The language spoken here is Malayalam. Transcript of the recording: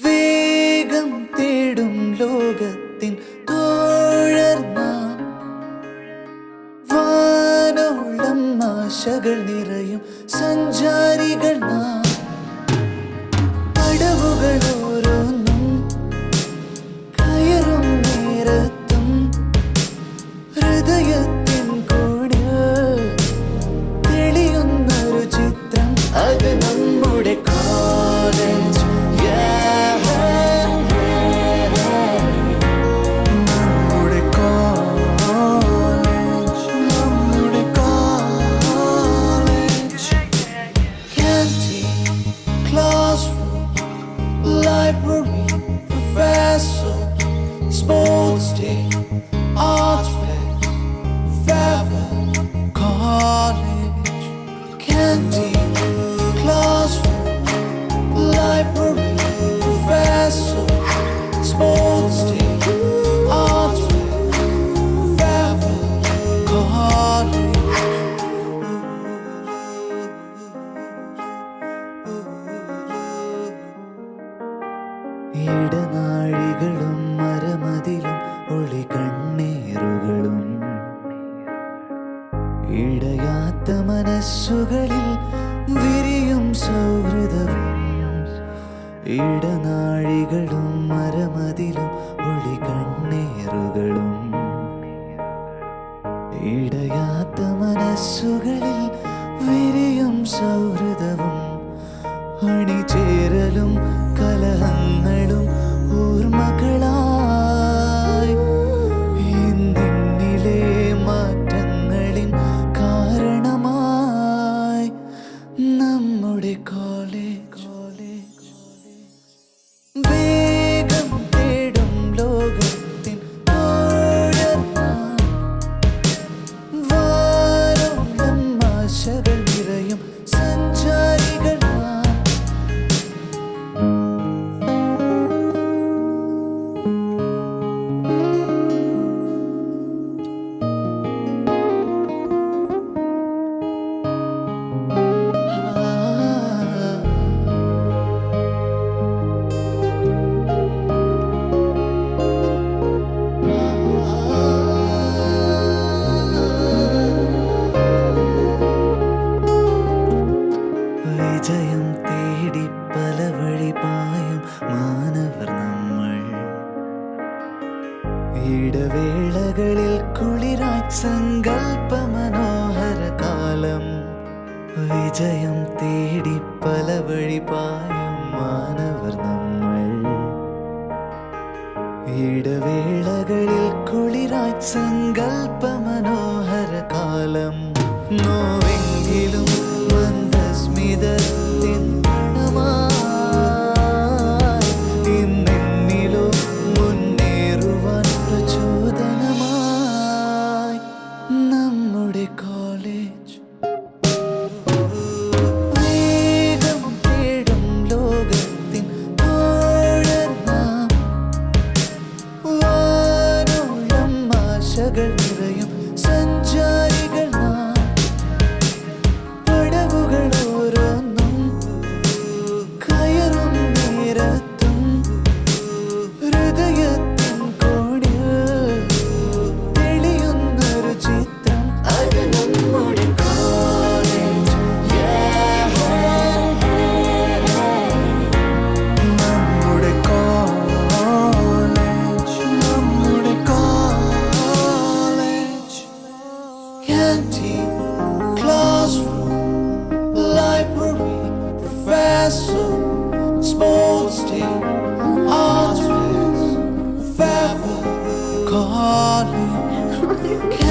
വേഗം തേടും ലോകത്തിൻ തോഴർ നാം, വാനോളം ആശകൾ നിറയും സഞ്ചാരികൾ നാം. പടവുകൾ ഓരോന്നും കയറും നേരത്തും ഹൃദയത്തിൻ കൂടിൽ തെളിയുന്നൊരു ചിത്രം, അത് നമ്മുടെ college. Library, professor, sports day, art fest, farewell, college, canteen, classroom, library, professor, sports day, art fest, farewell, college. ഇടനാഴികളും മരമതിലും ഒളി കണ്ണീറുകളും ഇടയാത്ത മനസ്സുകളിൽ വിരിയും സൗഹൃദവും. ഇടനാഴികളും മരമതിലും ഒളി കണ്ണീറുകളും ഇടയാത്ത മനസ്സുകളിൽ വിരിയും സൗഹൃദവും. അണിചേരലും കലഹങ്ങളും ഓർമ്മകളായി ഇന്നിലെ മാറ്റങ്ങളിൻ കാരണമായി നമ്മുടെ കോളേജ്. വേഗം തേടും ലോകത്തിൻ തോഴർ നാം, വാനോളം ആശകൾ നിറയും സഞ്ചാരികൾ നാം. വിജയം തേടി പല വഴി പായും മാനവർ നമ്മൾ. ഇടവേളകളിൽ കുളിരായി സങ്കൽപ്പ മനോഹര കാലം. വിജയം തേടി പല വഴി പായും മാനവർ നമ്മൾ. ഇടവേളകളിൽ കുളിരായി സങ്കൽപ്പ മനോഹര കാലം. നോവെങ്കിലും മന്ദസ്മിതത്തിൻ ഗണമായി ഇന്നെന്നിലോ മുന്നേറുവാൻ പ്രചോദനമായി നമ്മുടെ കോളേജ്. വേഗം തേടും ലോകത്തിൻ തോഴർ നാം, വാനോളം ആശകൾ നിറയും സഞ്ചാരികൾ നാം. പടവുകൾ ഓരോന്നും കയറും നേരത്തും ഹൃദയത്തിൻ കോടിൽ തെളിയുന്നൊരു ചിത്രം, അത് നമ്മുടെ കോളേജ്. നമ്മുടെ കോളേജ്, നമ്മുടെ college. Canteen, classroom, library, professor, sports team, art fest, farewell, college.